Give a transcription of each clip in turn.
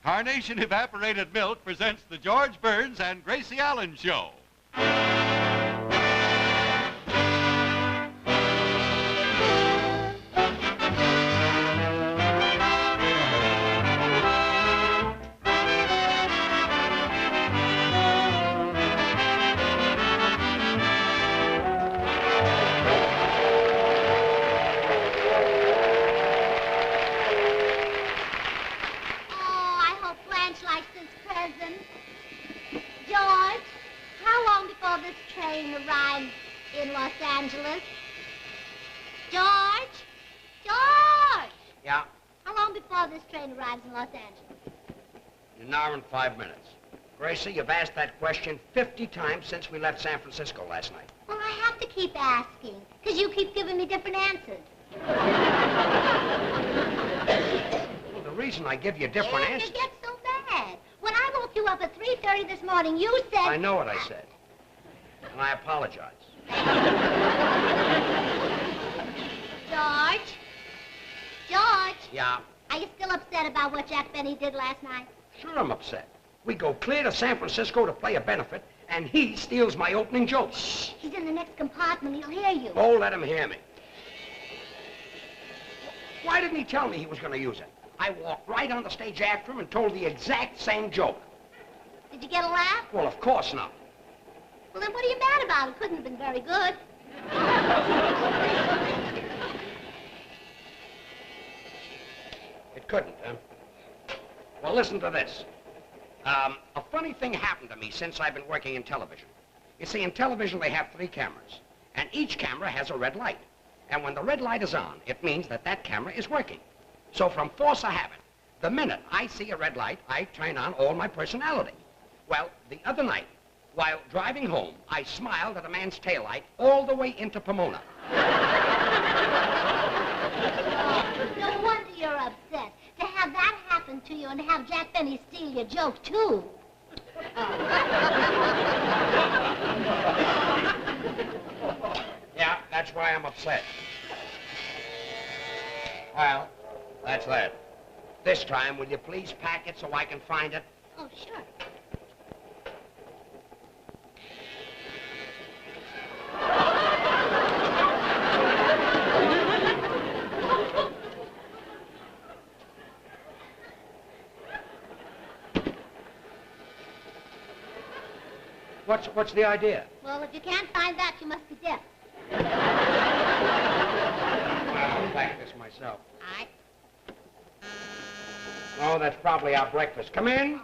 Carnation Evaporated Milk presents the George Burns and Gracie Allen Show. Arrives in Los Angeles. George? George! Yeah? How long before this train arrives in Los Angeles? In an hour and 5 minutes. Gracie, you've asked that question 50 times since we left San Francisco last night. Well, I have to keep asking, because you keep giving me different answers. Well, the reason I give you different answers... You get so bad. When I woke you up at 3:30 this morning, you said... I know what I said. And I apologize. George? George? Yeah? Are you still upset about what Jack Benny did last night? Sure I'm upset. We go clear to San Francisco to play a benefit, and he steals my opening joke. Shh! He's in the next compartment. He'll hear you. Oh, let him hear me. Why didn't he tell me he was going to use it? I walked right on the stage after him and told the exact same joke. Did you get a laugh? Well, of course not. Well, then what are you mad about? It couldn't have been very good. It couldn't, huh? Well, listen to this. A funny thing happened to me since I've been working in television. You see, in television, they have 3 cameras, and each camera has a red light. And when the red light is on, it means that that camera is working. So from force of habit, the minute I see a red light, I turn on all my personality. Well, the other night, while driving home, I smiled at a man's taillight all the way into Pomona. No wonder you're upset. To have that happen to you and to have Jack Benny steal your joke, too. Yeah, that's why I'm upset. Well, that's that. This time, will you please pack it so I can find it? Oh, sure. What's the idea? Well, if you can't find that, you must be deaf. I'll pack this myself. All right. Oh, that's probably our breakfast. Come in.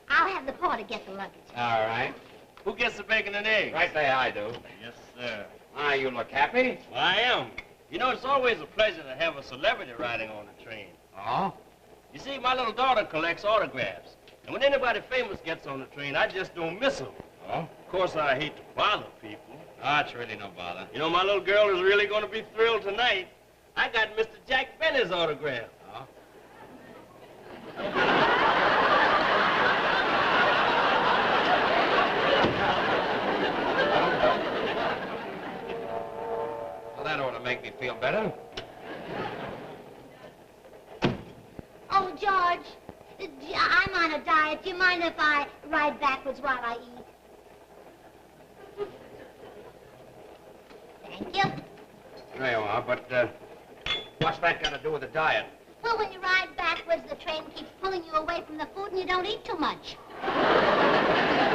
I'll have the porter get the luggage. All right. Who gets the bacon and eggs? Right there, I do. Yes, sir. Ah, you look happy. Well, I am. You know, it's always a pleasure to have a celebrity riding on the train. Oh? You see, my little daughter collects autographs. And when anybody famous gets on the train, I just don't miss them. Oh? Of course, I hate to bother people. Ah, it's really no bother. You know, my little girl is really going to be thrilled tonight. I got Mr. Jack Benny's autograph. Oh? Well, that ought to make me feel better. Oh, George, I'm on a diet. Do you mind if I ride backwards while I eat? Thank you. There you are, but what's that got to do with the diet? Well, when you ride backwards, the train keeps pulling you away from the food and you don't eat too much. Yeah,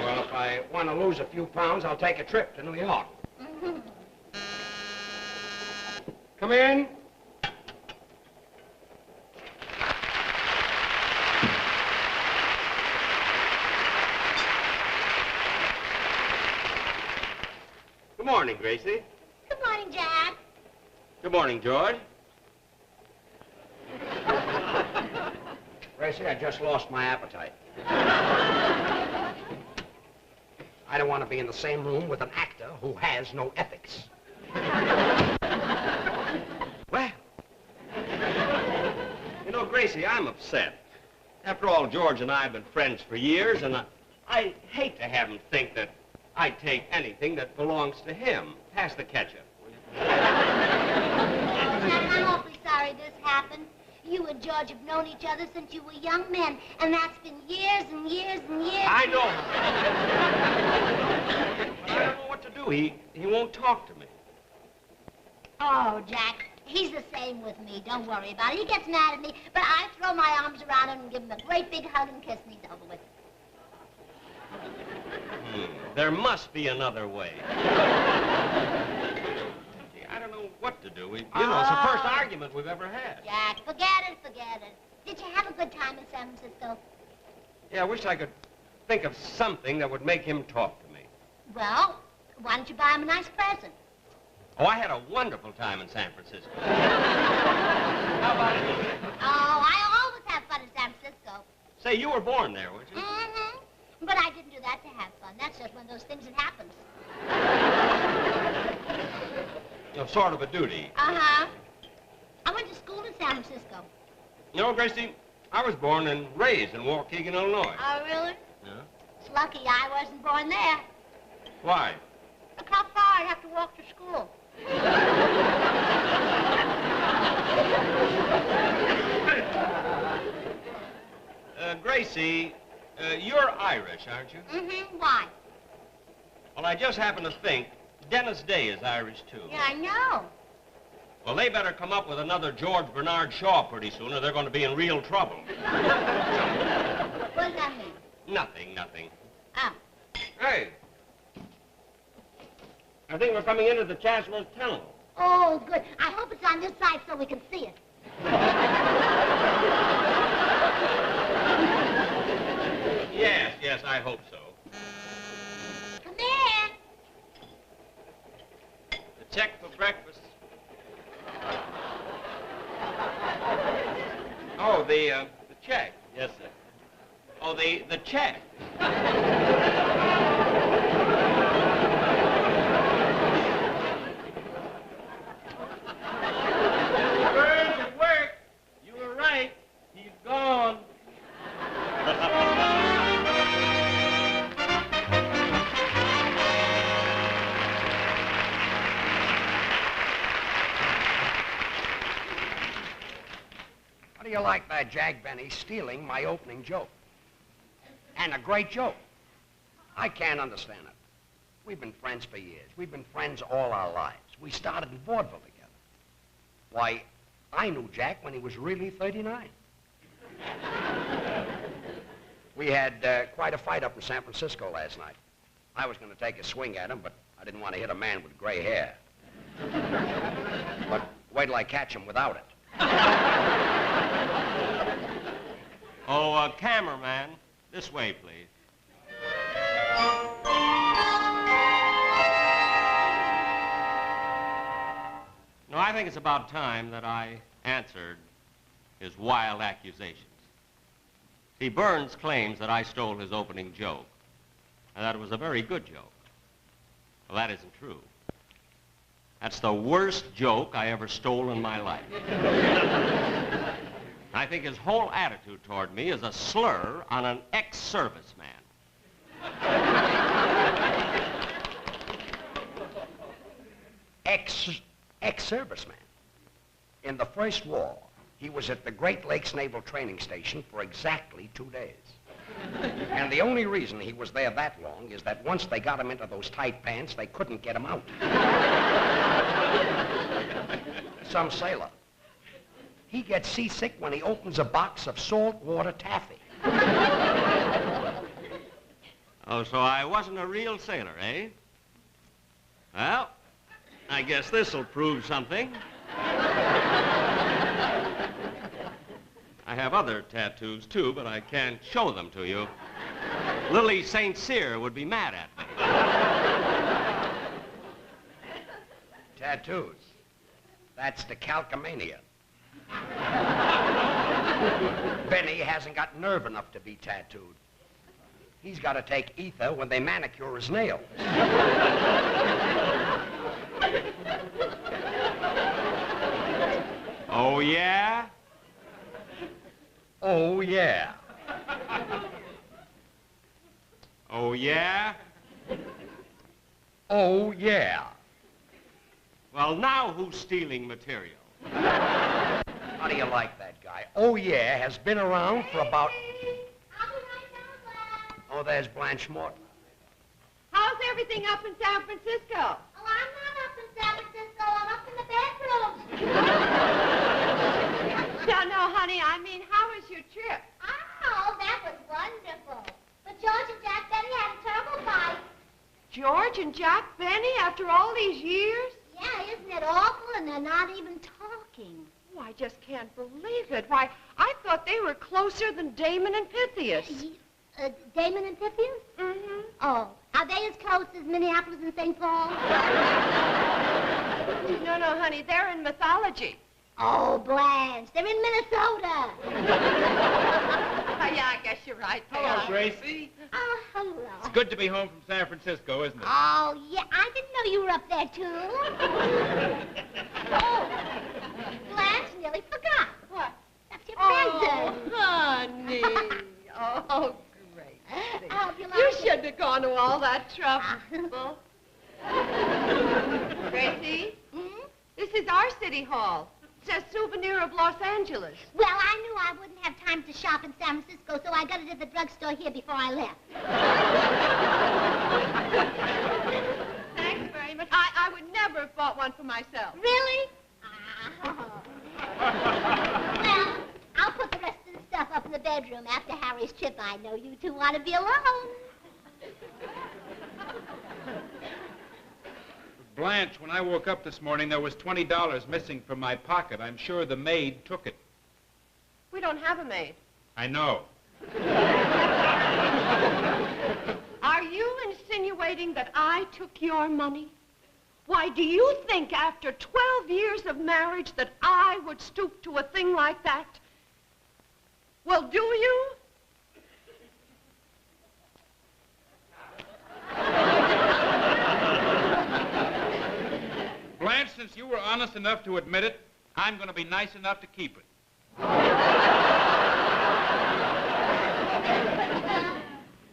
well, if I want to lose a few pounds, I'll take a trip to New York. Mm-hmm. Come in. Good morning, Gracie. Good morning, Jack. Good morning, George. Gracie, I just lost my appetite. I don't want to be in the same room with an actor who has no ethics. Well, you know, Gracie, I'm upset. After all, George and I have been friends for years, and I hate to have him think that I take anything that belongs to him. Pass the ketchup, will you? Oh, Jack, I'm awfully sorry this happened. George have known each other since you were young men, and that's been years and years and years. I know. But I don't know what to do. He won't talk to me. Oh, Jack, he's the same with me. Don't worry about it. He gets mad at me, but I throw my arms around him and give him a great big hug and kiss, and he's over with it. There must be another way. I don't know what to do. You know, it's the first argument we've ever had. Jack, forget it, forget it. Did you have a good time in San Francisco? Yeah, I wish I could think of something that would make him talk to me. Well, why don't you buy him a nice present? Oh, I had a wonderful time in San Francisco. How about it? Oh, I always have fun in San Francisco. Say, you were born there, weren't you? Mm-hmm. But I didn't do that to have fun. That's just one of those things that happens. Sort of a duty. Uh-huh. I went to school in San Francisco. You know, Gracie, I was born and raised in Waukegan, Illinois. Oh, really? Yeah. It's lucky I wasn't born there. Why? Look how far I'd have to walk to school. Gracie, you're Irish, aren't you? Mm-hmm. Why? Well, I just happen to think Dennis Day is Irish, too. Yeah, I know. Well, they better come up with another George Bernard Shaw pretty soon, or they're going to be in real trouble. What does that mean? Nothing, nothing. Oh. Hey. I think we're coming into the Chancellor's Tunnel. Oh, good. I hope it's on this side so we can see it. Yes, I hope so. Come in. The check for breakfast. Oh, the check. Yes, sir. Oh, the check. Burns at work. You were right. He's gone. How do you like that, Jack Benny stealing my opening joke? And a great joke. I can't understand it. We've been friends for years. We've been friends all our lives. We started in vaudeville together. Why, I knew Jack when he was really 39. We had quite a fight up in San Francisco last night. I was going to take a swing at him, but I didn't want to hit a man with gray hair. But wait till I catch him without it. Oh, cameraman, this way, please. No, I think it's about time that I answered his wild accusations. See, Burns claims that I stole his opening joke, and that it was a very good joke. Well, that isn't true. That's the worst joke I ever stole in my life. I think his whole attitude toward me is a slur on an ex-serviceman. Ex-serviceman. In the First War, he was at the Great Lakes Naval Training Station for exactly 2 days. And the only reason he was there that long is that once they got him into those tight pants, they couldn't get him out. Some sailor. He gets seasick when he opens a box of saltwater taffy. Oh, so I wasn't a real sailor, eh? Well, I guess this'll prove something. I have other tattoos, too, but I can't show them to you. Lily St. Cyr would be mad at me. Tattoos. That's the calcomania. Benny hasn't got nerve enough to be tattooed. He's got to take ether when they manicure his nails. Oh, yeah? Oh, yeah. Oh, yeah? Oh, yeah. Well, now who's stealing material? How do you like that guy? Oh, yeah, has been around for about... I'll be right down, Blanche. Oh, there's Blanche Morton. How's everything up in San Francisco? Oh, I'm not up in San Francisco. I'm up in the bedroom. No, honey, I mean, how was your trip? Oh, that was wonderful. But George and Jack Benny had a terrible fight. George and Jack Benny after all these years? Yeah, isn't it awful? And they're not even talking. Oh, I just can't believe it. Why, I thought they were closer than Damon and Pythias. Damon and Pythias? Mm-hmm. Oh, are they as close as Minneapolis and St. Paul? No, honey, they're in mythology. Oh, Blanche, they're in Minnesota. Yeah, I guess you're right. Hello, Gracie. Oh, hello. It's good to be home from San Francisco, isn't it? Oh, yeah, I didn't know you were up there, too. Oh, Blanche nearly forgot. What? That's your Oh, present. honey. Oh, great. I hope you like You it. shouldn't have gone to all that trouble. Gracie, Hmm? this is our city hall. It's a souvenir of Los Angeles. Well, I knew I wouldn't have time to shop in San Francisco, so I got it at the drugstore here before I left. Thanks very much. I would never have bought one for myself. Really? Well, I'll put the rest of the stuff up in the bedroom after Harry's trip. I know you two want to be alone. Blanche, when I woke up this morning, there was $20 missing from my pocket. I'm sure the maid took it. We don't have a maid. I know. Are you insinuating that I took your money? Why, do you think after 12 years of marriage that I would stoop to a thing like that? Well, do you? Blanche, since you were honest enough to admit it, I'm going to be nice enough to keep it.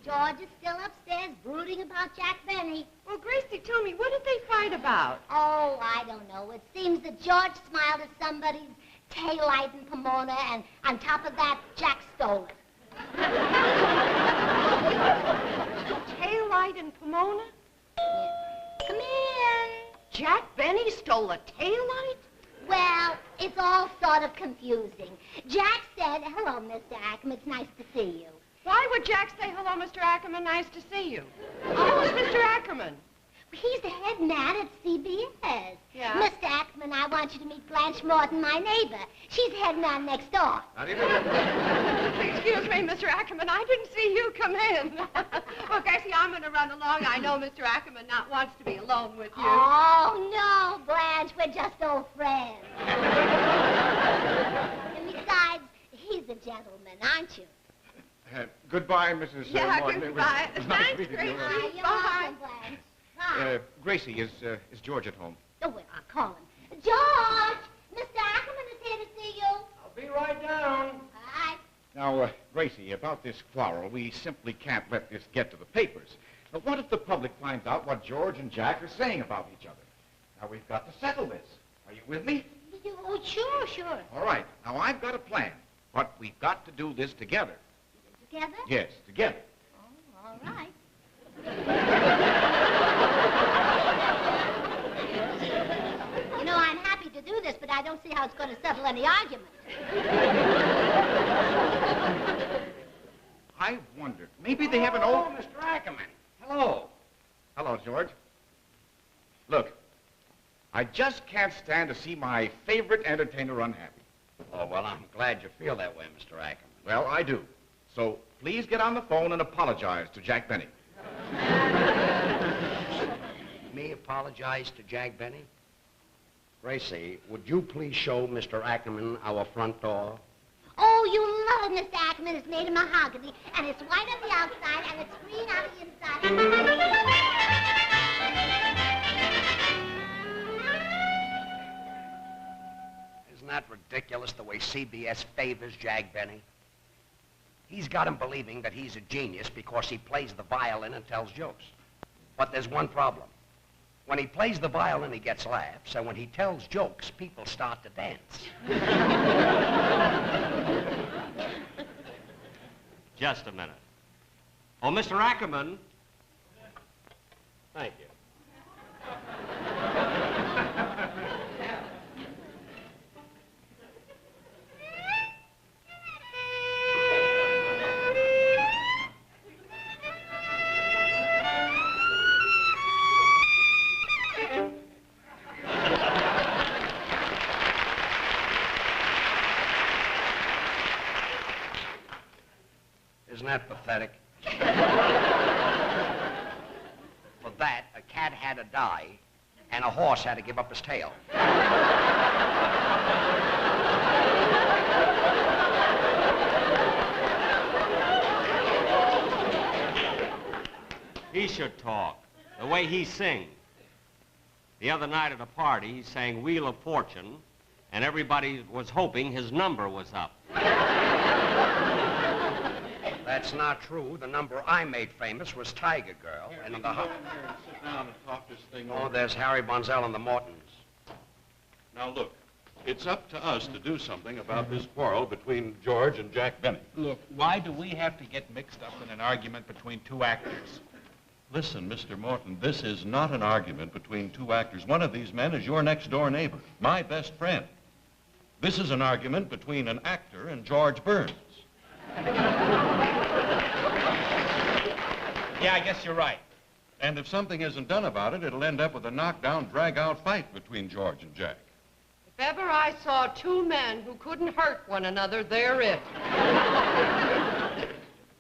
George is still upstairs brooding about Jack Benny. Well, Gracie, tell me, what did they fight about? Oh, I don't know. It seems that George smiled at somebody's taillight in Pomona, and on top of that, Jack stole it. Taillight in Pomona? Come in. Jack Benny stole a taillight? Well, it's all sort of confusing. Jack said, hello, Mr. Ackerman, it's nice to see you. Why would Jack say, hello, Mr. Ackerman, nice to see you? Who's Mr. Ackerman? He's the head man at CBS. Yeah? Mr. Ackerman, I want you to meet Blanche Morton, my neighbor. She's head man next door. Excuse me, Mr. Ackerman, I didn't see you come in. Well, Gracie, I'm going to run along. I know Mr. Ackerman not wants to be alone with you. Oh, no, Blanche, we're just old friends. And besides, he's a gentleman, aren't you? Goodbye, Mrs. Yeah, Morton. goodbye. It was nice Thanks, meeting Gracie. you. You're Bye. welcome, Blanche. Bye. Gracie, is George at home? Oh, well, I'll call him. George, Mr. Ackerman is here to see you. I'll be right down. Bye. Now, Gracie, about this quarrel, we simply can't let this get to the papers. Now, what if the public finds out what George and Jack are saying about each other? Now, we've got to settle this. Are you with me? Oh, sure. All right. Now, I've got a plan. But we've got to do this together. Together? Yes, together. Oh, all right. You know, I'm happy to do this, but I don't see how it's going to settle any argument. I wondered. Maybe they have an old... Oh, Mr. Ackerman. Hello. Hello, George. Look, I just can't stand to see my favorite entertainer unhappy. Oh, well, I'm glad you feel that way, Mr. Ackerman. Well, I do. So please get on the phone and apologize to Jack Benny. Me apologize to Jack Benny? Gracie, would you please show Mr. Ackerman our front door? Oh, you love it, Mr. Ackerman. It's made of mahogany, and it's white on the outside, and it's green on the inside. Isn't that ridiculous, the way CBS favors Jack Benny? He's got him believing that he's a genius because he plays the violin and tells jokes. But there's one problem. When he plays the violin, he gets laughs, and when he tells jokes, people start to dance. Just a minute. Oh, Mr. Ackerman. Thank you. Isn't that pathetic? For that, a cat had to die, and a horse had to give up his tail. He should talk. The way he sings. The other night at a party, he sang Wheel of Fortune, and everybody was hoping his number was up. That's not true. The number I made famous was Tiger Girl. Here, And you the can go in here and sit down and talk this thing over. Oh, there's Harry Bonzell and the Mortons. Now, look, it's up to us to do something about this quarrel between George and Jack Benny. Look, why do we have to get mixed up in an argument between two actors? Listen, Mr. Morton, this is not an argument between two actors. One of these men is your next-door neighbor, my best friend. This is an argument between an actor and George Burns. Yeah, I guess you're right. And if something isn't done about it, it'll end up with a knockdown, drag-out fight between George and Jack. If ever I saw two men who couldn't hurt one another, they're it.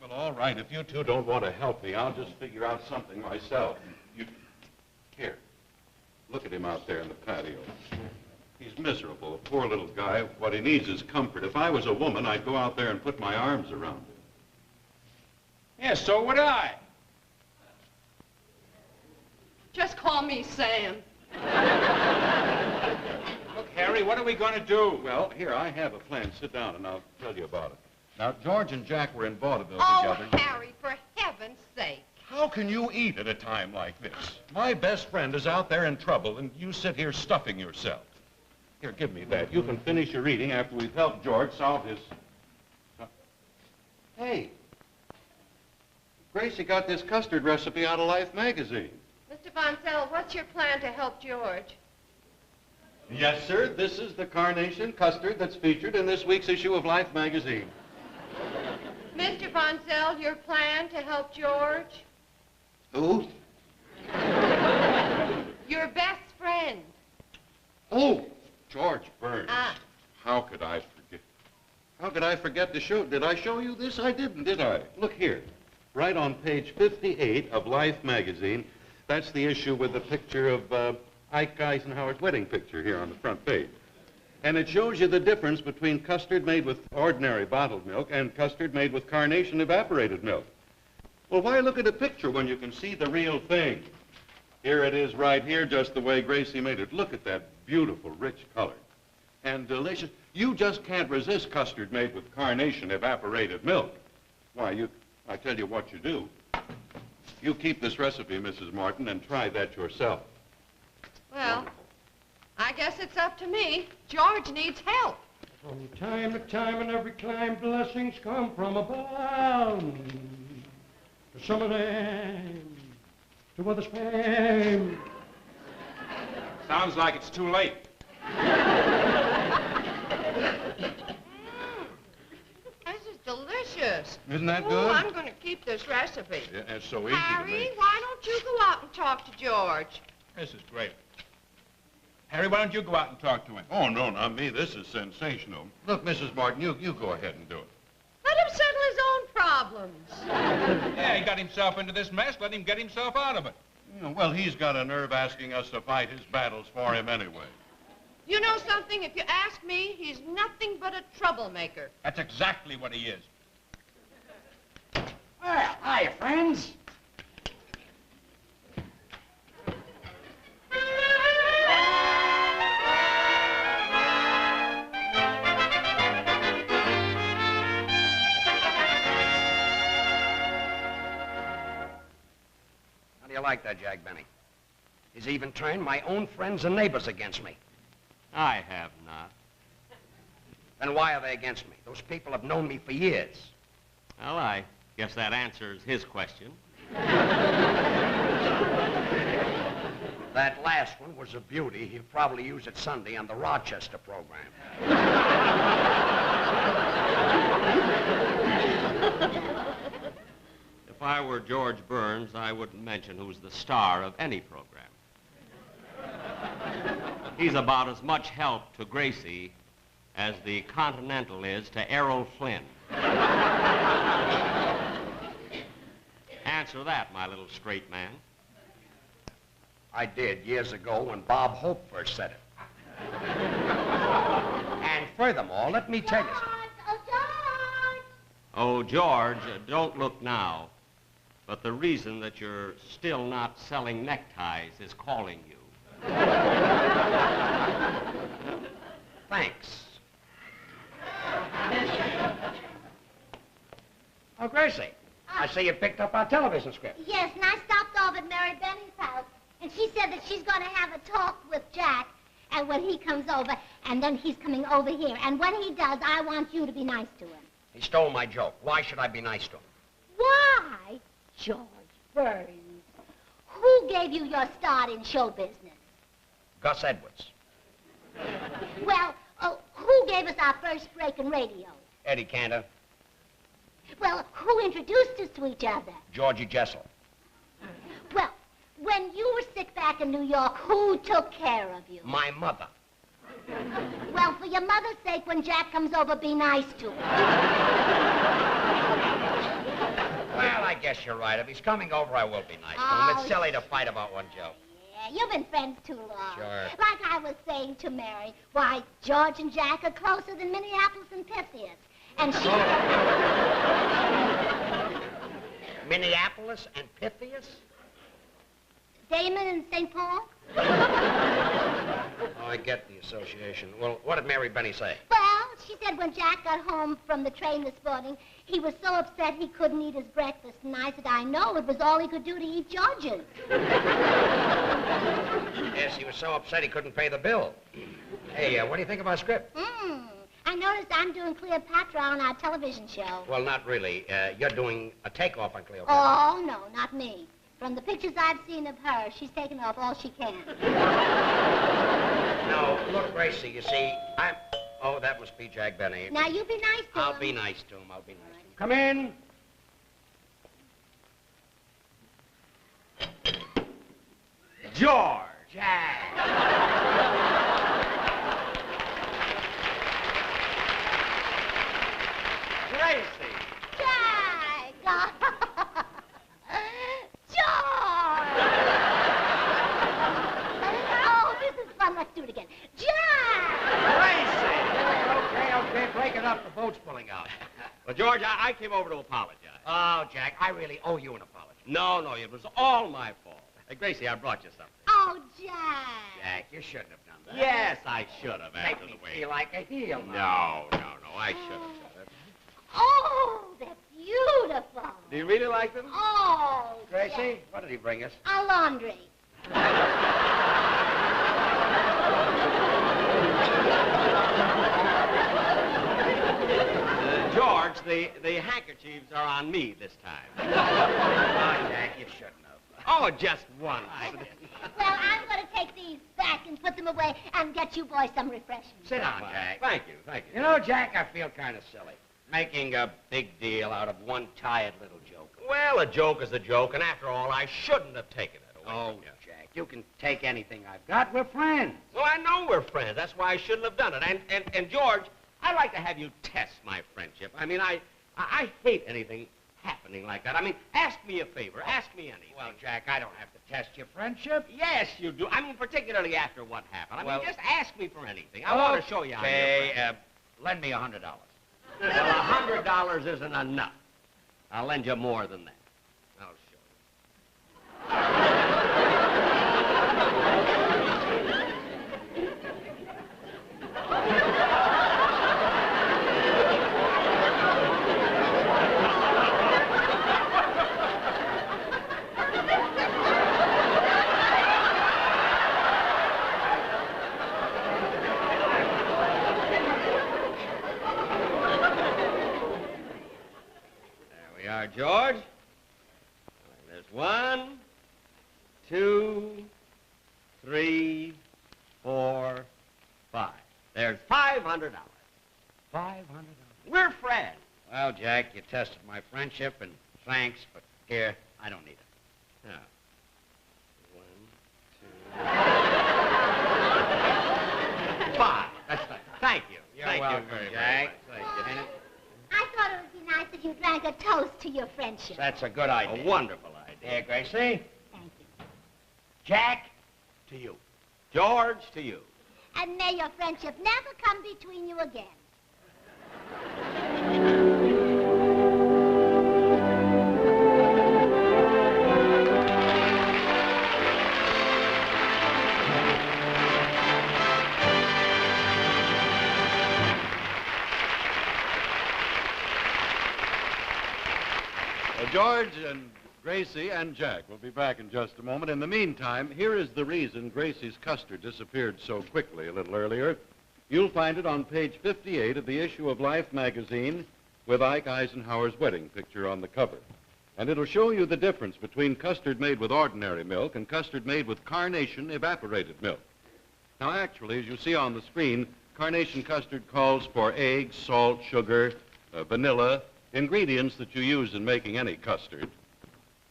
Well, all right, if you two don't want to help me, I'll just figure out something myself. Here, look at him out there in the patio. He's miserable, a poor little guy. What he needs is comfort. If I was a woman, I'd go out there and put my arms around him. Yeah, so would I. Just call me Sam. Look, Harry, what are we going to do? Well, here, I have a plan. Sit down, and I'll tell you about it. Now, George and Jack were in vaudeville Oh, together. Harry, for heaven's sake. How can you eat at a time like this? My best friend is out there in trouble, and you sit here stuffing yourself. Here, give me that. You can finish your eating after we've helped George solve his... Hey, Gracie got this custard recipe out of Life magazine. Mr. Bonzell, what's your plan to help George? Yes, sir. This is the carnation custard that's featured in this week's issue of Life magazine. Mr. Bonzell, your plan to help George? Who? Your best friend. Oh, George Burns. Ah. How could I forget? How could I forget to show? Did I show you this? I didn't, did I? Look here. Right on page 58 of Life magazine. That's the issue with the picture of Ike Eisenhower's wedding picture here on the front page. And it shows you the difference between custard made with ordinary bottled milk and custard made with carnation evaporated milk. Well, why look at a picture when you can see the real thing? Here it is right here, just the way Gracie made it. Look at that beautiful, rich color. And delicious. You just can't resist custard made with carnation evaporated milk. Why, I tell you what you do. You keep this recipe, Mrs. Martin, and try that yourself. Well, I guess it's up to me. George needs help. From time to time and every clime, blessings come from above. To some of them, to others fame. Sounds like it's too late. This is delicious. Isn't that Oh, good? I'm going to keep this recipe. Yeah, it's so easy to Harry, make. why don't you go out and talk to George? This is great. Harry, why don't you go out and talk to him? Oh, no, not me. This is sensational. Look, Mrs. Martin, you go ahead and do it. Let him settle his own problems. Yeah, he got himself into this mess. Let him get himself out of it. Yeah, well, he's got a nerve asking us to fight his battles for him anyway. You know something? If you ask me, he's nothing but a troublemaker. That's exactly what he is. Well, hiya, friends. How do you like that, Jack Benny? He's even turned my own friends and neighbors against me. I have not. Then why are they against me? Those people have known me for years. Well, I guess that answers his question. That last one was a beauty. He'll probably use it Sunday on the Rochester program. If I were George Burns, I wouldn't mention who's the star of any program. He's about as much help to Gracie as the Continental is to Errol Flynn. Answer that, my little straight man. I did years ago when Bob Hope first said it. And furthermore, let me tell you something. Oh, George, don't look now. But the reason that you're still not selling neckties is calling you. Thanks. Oh, Gracie, I see you picked up our television script. Yes, and I stopped off at Mary Benny's house, and she said that she's going to have a talk with Jack, and when he comes over, and then he's coming over here. And when he does, I want you to be nice to him. He stole my joke. Why should I be nice to him? Why? George Burns. Who gave you your start in show business? Gus Edwards. Well, who gave us our first break in radio? Eddie Cantor. Well, who introduced us to each other? Georgie Jessel. Well, when you were sick back in New York, who took care of you? My mother. Well, for your mother's sake, when Jack comes over, be nice to him. Well, I guess you're right. If he's coming over, I will be nice to him. It's silly to fight about one joke. Yeah, you've been friends too long. Sure. Like I was saying to Mary, why, George and Jack are closer than Minneapolis and Pythias. And she... Minneapolis and Pythias? Damon and St. Paul? Oh, I get the association. Well, what did Mary Benny say? Well, she said when Jack got home from the train this morning, he was so upset he couldn't eat his breakfast. And I said, I know, it was all he could do to eat George's. Yes, he was so upset he couldn't pay the bill. Hey, what do you think of our script? I noticed I'm doing Cleopatra on our television show. Well, not really. You're doing a takeoff on Cleopatra. Oh, no, not me. From the pictures I've seen of her, she's taken off all she can. No, look, Gracie, you see, I'm... Oh, that must be Jack Benny. Now, you be nice to him. I'll be nice to him. I'll be nice to him. Come in. George! Jack. Gracie! Jack! George! Oh, this is fun. Let's do it again. Jack! Okay, break it up. The boat's pulling out. Well, George, I came over to apologize. Oh, Jack, I really owe you an apology. No, it was all my fault. Hey, Gracie, I brought you something. Oh, Jack. Jack, you shouldn't have done that. Yes, I should have, Make after me the way. feel like a heel. No, I should have done it. Oh, they're beautiful. Do you really like them? Oh, Gracie, Jack. what did he bring us? A laundry. George, the handkerchiefs are on me this time. Oh, Jack, you shouldn't have. Oh, just one. Well, I'm going to take these back and put them away and get you boys some refreshments. Sit down, Jack. Thank you. You know, Jack, I feel kind of silly. Making a big deal out of one tired little joke. Well, a joke is a joke, and after all, I shouldn't have taken it away Oh, from you. Jack, you can take anything I've got. We're friends. Well, I know we're friends. That's why I shouldn't have done it. And George, I'd like to have you test my friendship. I mean, I hate anything happening like that. I mean, ask me a favor. Ask me anything. Well, Jack, I don't have to test your friendship. Yes, you do. I mean, particularly after what happened. I Well- mean, just ask me for anything. I want to show you how you're Okay, friends. lend me $100. Well, $100 isn't enough. I'll lend you more than that. I'll show you. George. There's 1, 2, 3, 4, 5. There's $500. $500. We're friends. Well, Jack, you tested my friendship, and thanks, but here, I don't need it. Yeah. 1, 2, 5. That's right. Thank you. You're welcome, Jack. Thank you. I thought it would be nice if you drank a toast to your friendship. That's a good idea. A wonderful idea. Here, Gracie. Thank you. Jack, to you. George, to you. And may your friendship never come between you again. George and Gracie and Jack will be back in just a moment. In the meantime, here is the reason Gracie's custard disappeared so quickly a little earlier. You'll find it on page 58 of the issue of Life magazine with Ike Eisenhower's wedding picture on the cover. And it'll show you the difference between custard made with ordinary milk and custard made with carnation evaporated milk. Now, actually, as you see on the screen, carnation custard calls for eggs, salt, sugar, vanilla, ingredients that you use in making any custard.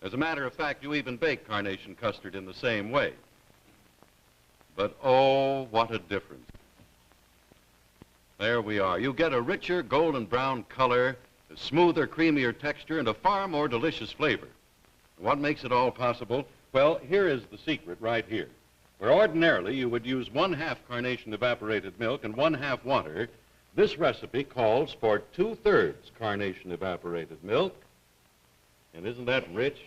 As a matter of fact, you even bake carnation custard in the same way. But oh, what a difference. There we are. You get a richer golden brown color, a smoother, creamier texture, and a far more delicious flavor. What makes it all possible? Well, here is the secret right here. Where ordinarily you would use 1/2 carnation evaporated milk and 1/2 water, this recipe calls for 2/3 carnation evaporated milk, and isn't that rich?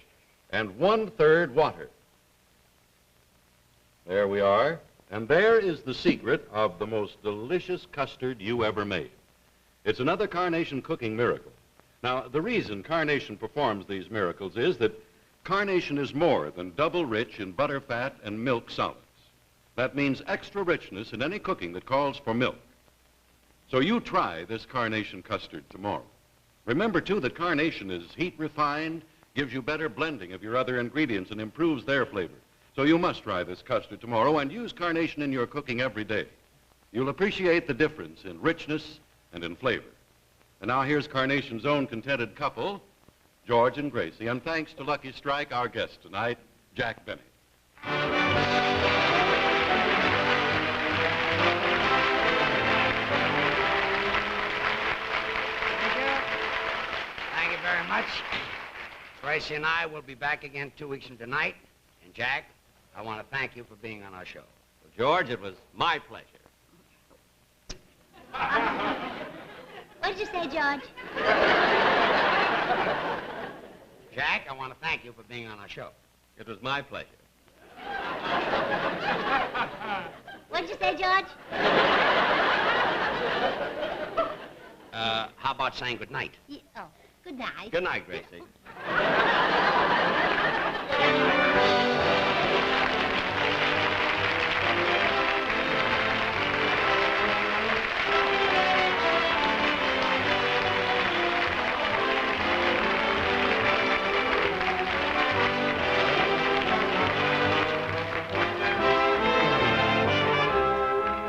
And 1/3 water. There we are. And there is the secret of the most delicious custard you ever made. It's another carnation cooking miracle. Now, the reason carnation performs these miracles is that carnation is more than double rich in butter, fat, and milk solids. That means extra richness in any cooking that calls for milk. So you try this carnation custard tomorrow. Remember, too, that carnation is heat refined, gives you better blending of your other ingredients, and improves their flavor. So you must try this custard tomorrow and use carnation in your cooking every day. You'll appreciate the difference in richness and in flavor. And now here's carnation's own contented couple, George and Gracie. And thanks to Lucky Strike, our guest tonight, Jack Benny. Thank you very much. Gracie and I will be back again 2 weeks from tonight. And Jack, I want to thank you for being on our show. Well, George, it was my pleasure. What did you say, George? Jack, I want to thank you for being on our show. It was my pleasure. What did you say, George? How about saying good night? Oh, good night. Good night, Gracie.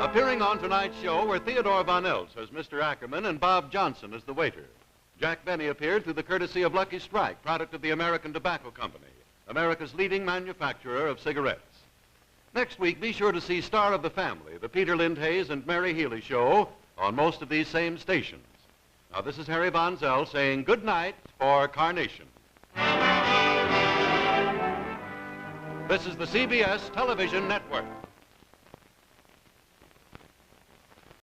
Appearing on tonight's show were Theodore Von Els as Mr. Ackerman and Bob Johnson as the waiter. Jack Benny appeared through the courtesy of Lucky Strike, product of the American Tobacco Company, America's leading manufacturer of cigarettes. Next week, be sure to see Star of the Family, the Peter Lindhays and Mary Healy show on most of these same stations. Now, this is Harry Von Zell saying good night for Carnation. This is the CBS Television Network.